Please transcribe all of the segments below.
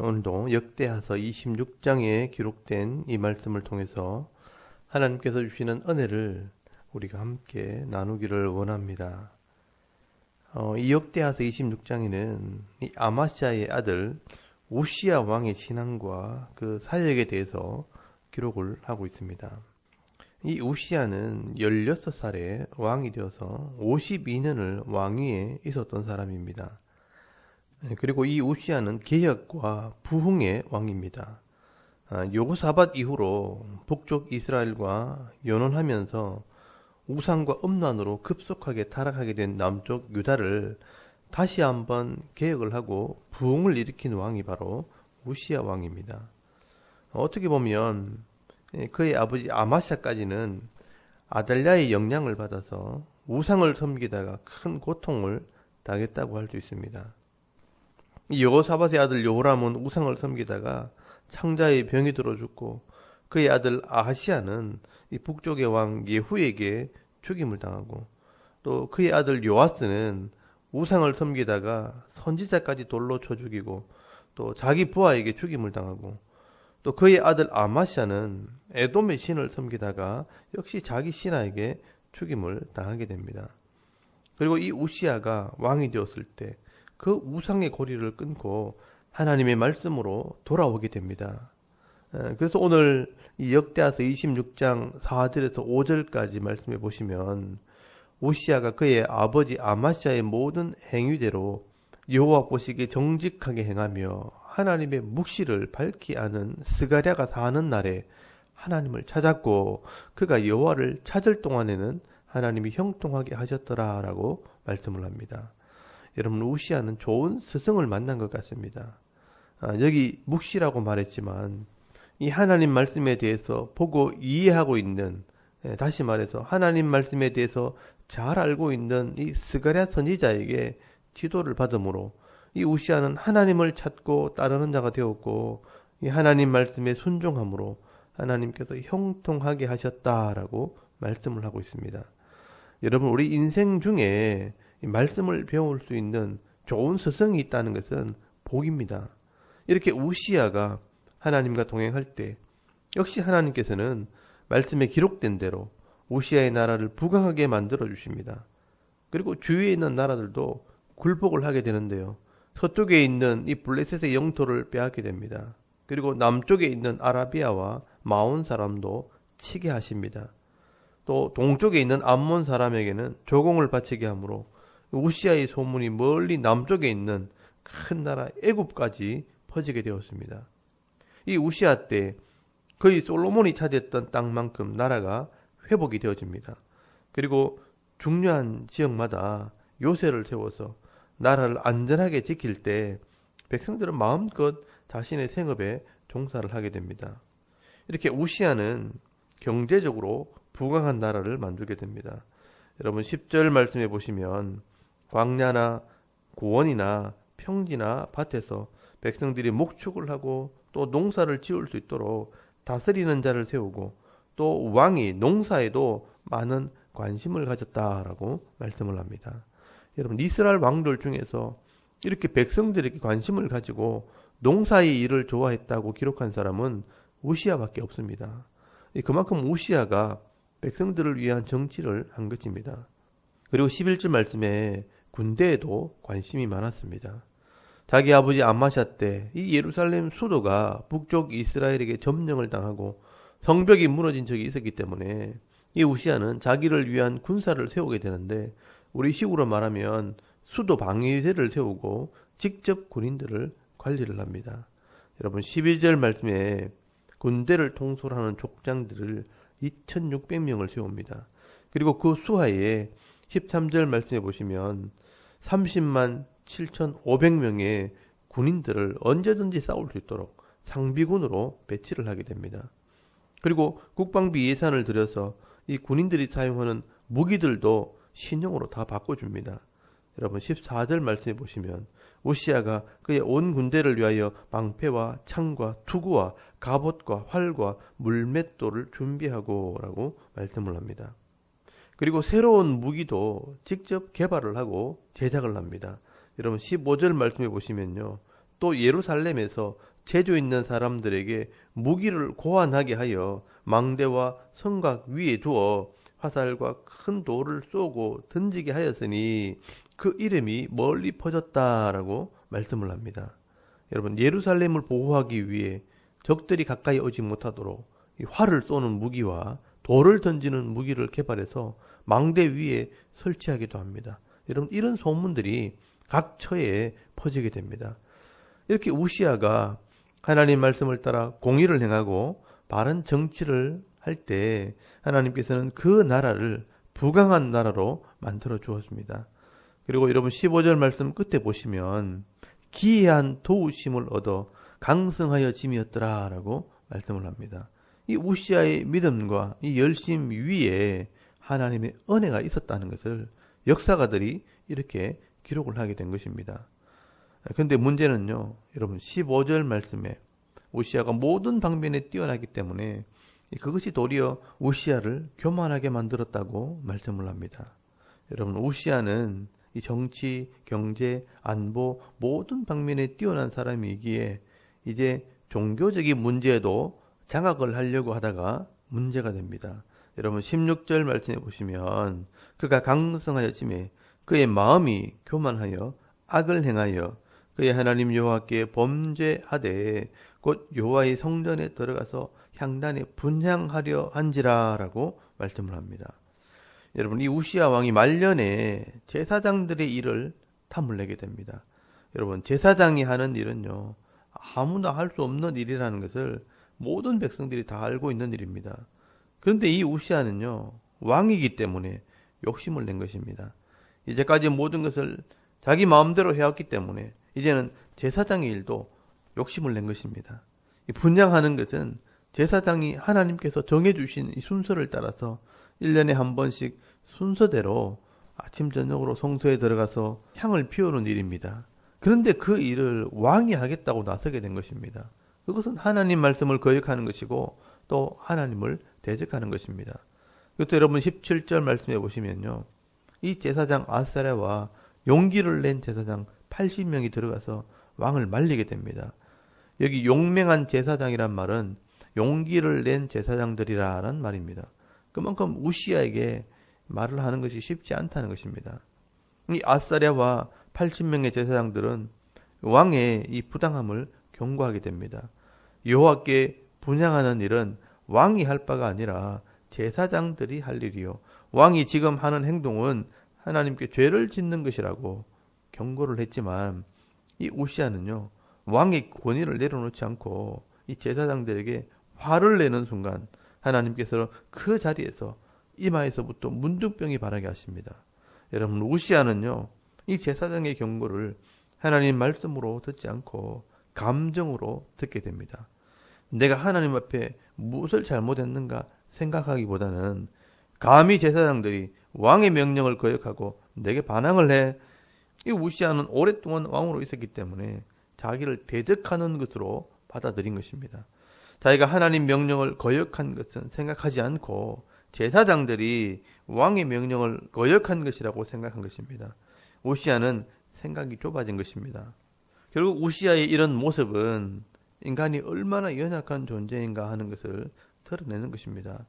오늘도 역대하서 26장에 기록된 이 말씀을 통해서 하나님께서 주시는 은혜를 우리가 함께 나누기를 원합니다. 이 역대하서 26장에는 이 아마시아의 아들 우시야 왕의 신앙과 그 사역에 대해서 기록을 하고 있습니다. 이 우시야는 16살에 왕이 되어서 52년을 왕위에 있었던 사람입니다. 그리고 이 우시야는 개혁과 부흥의 왕입니다. 여호사밧 이후로 북쪽 이스라엘과 연원하면서 우상과 음란으로 급속하게 타락하게 된 남쪽 유다를 다시 한번 개혁을 하고 부흥을 일으킨 왕이 바로 우시야 왕입니다. 어떻게 보면 그의 아버지 아마시아까지는 아달랴의 영향을 받아서 우상을 섬기다가 큰 고통을 당했다고 할 수 있습니다. 여호사밧의 아들 요람은 우상을 섬기다가 창자의 병이 들어 죽고 그의 아들 아하시아는 이 북쪽의 왕 예후에게 죽임을 당하고 또 그의 아들 요아스는 우상을 섬기다가 선지자까지 돌로 쳐 죽이고 또 자기 부하에게 죽임을 당하고 또 그의 아들 아마시아는 에돔의 신을 섬기다가 역시 자기 신하에게 죽임을 당하게 됩니다. 그리고 이 우시야가 왕이 되었을 때 그 우상의 고리를 끊고 하나님의 말씀으로 돌아오게 됩니다. 그래서 오늘 이 역대하서 26장 4절에서 5절까지 말씀해 보시면 우시야가 그의 아버지 아마시아의 모든 행위대로 여호와 보시기에 정직하게 행하며 하나님의 묵시를 밝히 아는 스가랴가 사는 날에 하나님을 찾았고 그가 여호와를 찾을 동안에는 하나님이 형통하게 하셨더라라고 말씀을 합니다. 여러분, 우시야는 좋은 스승을 만난 것 같습니다. 여기 묵시라고 말했지만 이 하나님 말씀에 대해서 보고 이해하고 있는, 다시 말해서 하나님 말씀에 대해서 잘 알고 있는 이 스가랴 선지자에게 지도를 받음으로 이 우시야는 하나님을 찾고 따르는 자가 되었고 이 하나님 말씀에 순종함으로 하나님께서 형통하게 하셨다라고 말씀을 하고 있습니다. 여러분, 우리 인생 중에 말씀을 배울 수 있는 좋은 스승이 있다는 것은 복입니다. 이렇게 우시야가 하나님과 동행할 때 역시 하나님께서는 말씀에 기록된 대로 우시야의 나라를 부강하게 만들어 주십니다. 그리고 주위에 있는 나라들도 굴복을 하게 되는데요. 서쪽에 있는 이 블레셋의 영토를 빼앗게 됩니다. 그리고 남쪽에 있는 아라비아와 마온 사람도 치게 하십니다. 또 동쪽에 있는 암몬 사람에게는 조공을 바치게 하므로 우시야의 소문이 멀리 남쪽에 있는 큰 나라 애굽까지 퍼지게 되었습니다. 이 우시야 때 거의 솔로몬이 차지했던 땅만큼 나라가 회복이 되어집니다. 그리고 중요한 지역마다 요새를 세워서 나라를 안전하게 지킬 때 백성들은 마음껏 자신의 생업에 종사를 하게 됩니다. 이렇게 우시야는 경제적으로 부강한 나라를 만들게 됩니다. 여러분 10절 말씀해 보시면 광야나 고원이나 평지나 밭에서 백성들이 목축을 하고 또 농사를 지을 수 있도록 다스리는 자를 세우고 또 왕이 농사에도 많은 관심을 가졌다라고 말씀을 합니다. 여러분 이스라엘 왕들 중에서 이렇게 백성들에게 관심을 가지고 농사의 일을 좋아했다고 기록한 사람은 우시야밖에 없습니다. 그만큼 우시야가 백성들을 위한 정치를 한 것입니다. 그리고 11절 말씀에 군대에도 관심이 많았습니다. 자기 아버지 아마시아 때 이 예루살렘 수도가 북쪽 이스라엘에게 점령을 당하고 성벽이 무너진 적이 있었기 때문에 이 우시야는 자기를 위한 군사를 세우게 되는데 우리 식으로 말하면 수도 방위대를 세우고 직접 군인들을 관리를 합니다. 여러분 12절 말씀에 군대를 통솔하는 족장들을 2600명을 세웁니다. 그리고 그 수하에 13절 말씀해 보시면 30만 7,500명의 군인들을 언제든지 싸울 수 있도록 상비군으로 배치를 하게 됩니다. 그리고 국방비 예산을 들여서 이 군인들이 사용하는 무기들도 신형으로 다 바꿔줍니다. 여러분 14절 말씀해 보시면 우시야가 그의 온 군대를 위하여 방패와 창과 투구와 갑옷과 활과 물맷돌을 준비하고 라고 말씀을 합니다. 그리고 새로운 무기도 직접 개발을 하고 제작을 합니다. 여러분 15절 말씀해 보시면요. 또 예루살렘에서 재주 있는 사람들에게 무기를 고안하게 하여 망대와 성곽 위에 두어 화살과 큰 돌을 쏘고 던지게 하였으니 그 이름이 멀리 퍼졌다라고 말씀을 합니다. 여러분, 예루살렘을 보호하기 위해 적들이 가까이 오지 못하도록 이 활을 쏘는 무기와 돌을 던지는 무기를 개발해서 망대 위에 설치하기도 합니다. 여러분, 이런 소문들이 각 처에 퍼지게 됩니다. 이렇게 우시아가 하나님 말씀을 따라 공의를 행하고 바른 정치를 할 때 하나님께서는 그 나라를 부강한 나라로 만들어 주었습니다. 그리고 여러분 15절 말씀 끝에 보시면 기이한 도우심을 얻어 강성하여 짐이었더라 라고 말씀을 합니다. 이 우시아의 믿음과 이 열심 위에 하나님의 은혜가 있었다는 것을 역사가들이 이렇게 기록을 하게 된 것입니다. 그런데 문제는요, 여러분 15절 말씀에 우시아가 모든 방면에 뛰어나기 때문에 그것이 도리어 우시아를 교만하게 만들었다고 말씀을 합니다. 여러분, 우시아는 이 정치, 경제, 안보 모든 방면에 뛰어난 사람이기에 이제 종교적인 문제에도 장악을 하려고 하다가 문제가 됩니다. 여러분 16절 말씀해 보시면 그가 강성하였으며 그의 마음이 교만하여 악을 행하여 그의 하나님 여호와께 범죄하되 곧 여호와의 성전에 들어가서 향단에 분향하려 한지라라고 말씀을 합니다. 여러분, 이 우시아 왕이 말년에 제사장들의 일을 탐을내게 됩니다. 여러분, 제사장이 하는 일은요, 아무나 할 수 없는 일이라는 것을 모든 백성들이 다 알고 있는 일입니다. 그런데 이 우시아는요, 왕이기 때문에 욕심을 낸 것입니다. 이제까지 모든 것을 자기 마음대로 해왔기 때문에 이제는 제사장의 일도 욕심을 낸 것입니다. 이 분향하는 것은 제사장이 하나님께서 정해주신 이 순서를 따라서 1년에 한 번씩 순서대로 아침 저녁으로 성소에 들어가서 향을 피우는 일입니다. 그런데 그 일을 왕이 하겠다고 나서게 된 것입니다. 그것은 하나님 말씀을 거역하는 것이고 또 하나님을 대적하는 것입니다. 이것도 여러분 17절 말씀해 보시면요, 이 제사장 아사랴와 용기를 낸 제사장 80명이 들어가서 왕을 말리게 됩니다. 여기 용맹한 제사장이란 말은 용기를 낸 제사장들이라는 말입니다. 그만큼 우시아에게 말을 하는 것이 쉽지 않다는 것입니다. 이 아사랴와 80명의 제사장들은 왕의 이 부당함을 경고하게 됩니다. 여호와께 분향하는 일은 왕이 할 바가 아니라 제사장들이 할 일이요, 왕이 지금 하는 행동은 하나님께 죄를 짓는 것이라고 경고를 했지만 이 우시아는요, 왕의 권위를 내려놓지 않고 이 제사장들에게 화를 내는 순간 하나님께서 그 자리에서 이마에서부터 문둥병이 발하게 하십니다. 여러분, 우시아는요, 이 제사장의 경고를 하나님 말씀으로 듣지 않고 감정으로 듣게 됩니다. 내가 하나님 앞에 무엇을 잘못했는가 생각하기보다는 감히 제사장들이 왕의 명령을 거역하고 내게 반항을 해. 이 우시아는 오랫동안 왕으로 있었기 때문에 자기를 대적하는 것으로 받아들인 것입니다. 자기가 하나님 명령을 거역한 것은 생각하지 않고 제사장들이 왕의 명령을 거역한 것이라고 생각한 것입니다. 우시아는 생각이 좁아진 것입니다. 결국 우시아의 이런 모습은 인간이 얼마나 연약한 존재인가 하는 것을 드러내는 것입니다.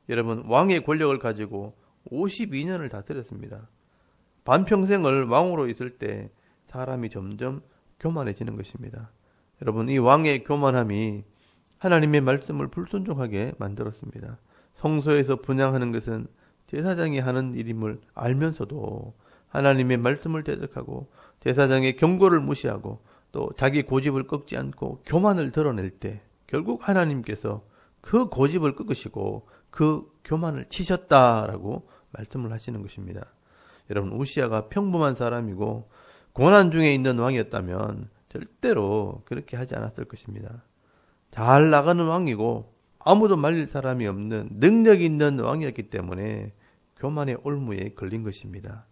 여러분, 왕의 권력을 가지고 52년을 다스렸습니다. 반평생을 왕으로 있을 때 사람이 점점 교만해지는 것입니다. 여러분, 이 왕의 교만함이 하나님의 말씀을 불순종하게 만들었습니다. 성소에서 분향하는 것은 제사장이 하는 일임을 알면서도 하나님의 말씀을 대적하고 제사장의 경고를 무시하고 또 자기 고집을 꺾지 않고 교만을 드러낼 때 결국 하나님께서 그 고집을 꺾으시고 그 교만을 치셨다라고 말씀을 하시는 것입니다. 여러분, 우시아가 평범한 사람이고 고난 중에 있는 왕이었다면 절대로 그렇게 하지 않았을 것입니다. 잘 나가는 왕이고 아무도 말릴 사람이 없는 능력 있는 왕이었기 때문에 교만의 올무에 걸린 것입니다.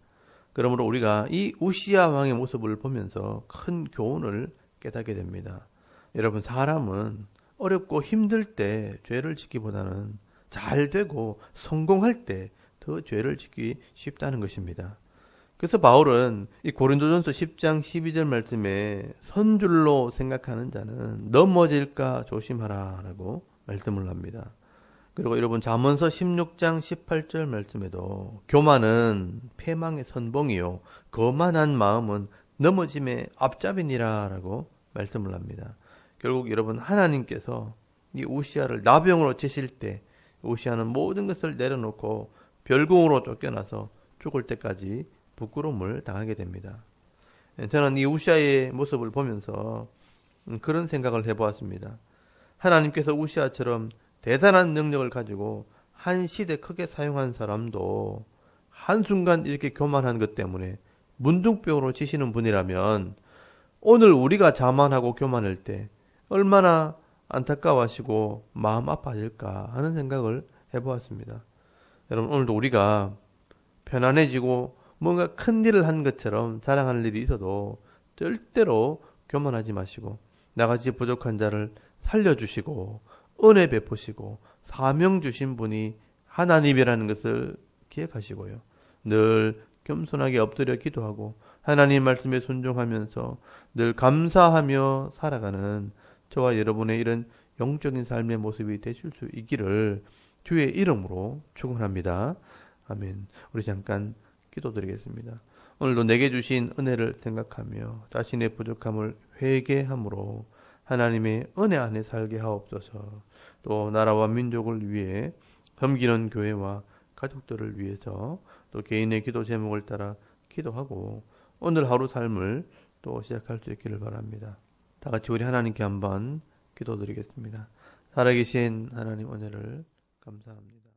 그러므로 우리가 이 우시아 왕의 모습을 보면서 큰 교훈을 깨닫게 됩니다. 여러분, 사람은 어렵고 힘들 때 죄를 짓기보다는 잘 되고 성공할 때 더 죄를 짓기 쉽다는 것입니다. 그래서 바울은 이 고린도전서 10장 12절 말씀에 선줄로 생각하는 자는 넘어질까 조심하라 라고 말씀을 합니다. 그리고 여러분 잠언서 16장 18절 말씀에도 교만은 패망의 선봉이요 거만한 마음은 넘어짐의 앞잡이니라 라고 말씀을 합니다. 결국 여러분 하나님께서 이 우시아를 나병으로 치실 때 우시아는 모든 것을 내려놓고 별궁으로 쫓겨나서 죽을 때까지 부끄러움을 당하게 됩니다. 저는 이 우시아의 모습을 보면서 그런 생각을 해보았습니다. 하나님께서 우시아처럼 대단한 능력을 가지고 한 시대 크게 사용한 사람도 한순간 이렇게 교만한 것 때문에 문둥병으로 치시는 분이라면 오늘 우리가 자만하고 교만할 때 얼마나 안타까워하시고 마음 아파질까 하는 생각을 해보았습니다. 여러분 오늘도 우리가 편안해지고 뭔가 큰 일을 한 것처럼 자랑할 일이 있어도 절대로 교만하지 마시고 나같이 부족한 자를 살려주시고 은혜 베푸시고 사명 주신 분이 하나님이라는 것을 기억하시고요. 늘 겸손하게 엎드려 기도하고 하나님 말씀에 순종하면서 늘 감사하며 살아가는 저와 여러분의 이런 영적인 삶의 모습이 되실 수 있기를 주의 이름으로 축원합니다. 아멘. 우리 잠깐 기도드리겠습니다. 오늘도 내게 주신 은혜를 생각하며 자신의 부족함을 회개함으로 하나님의 은혜 안에 살게 하옵소서. 또 나라와 민족을 위해 섬기는 교회와 가족들을 위해서 또 개인의 기도 제목을 따라 기도하고 오늘 하루 삶을 또 시작할 수 있기를 바랍니다. 다 같이 우리 하나님께 한번 기도드리겠습니다. 살아계신 하나님 은혜를 감사합니다.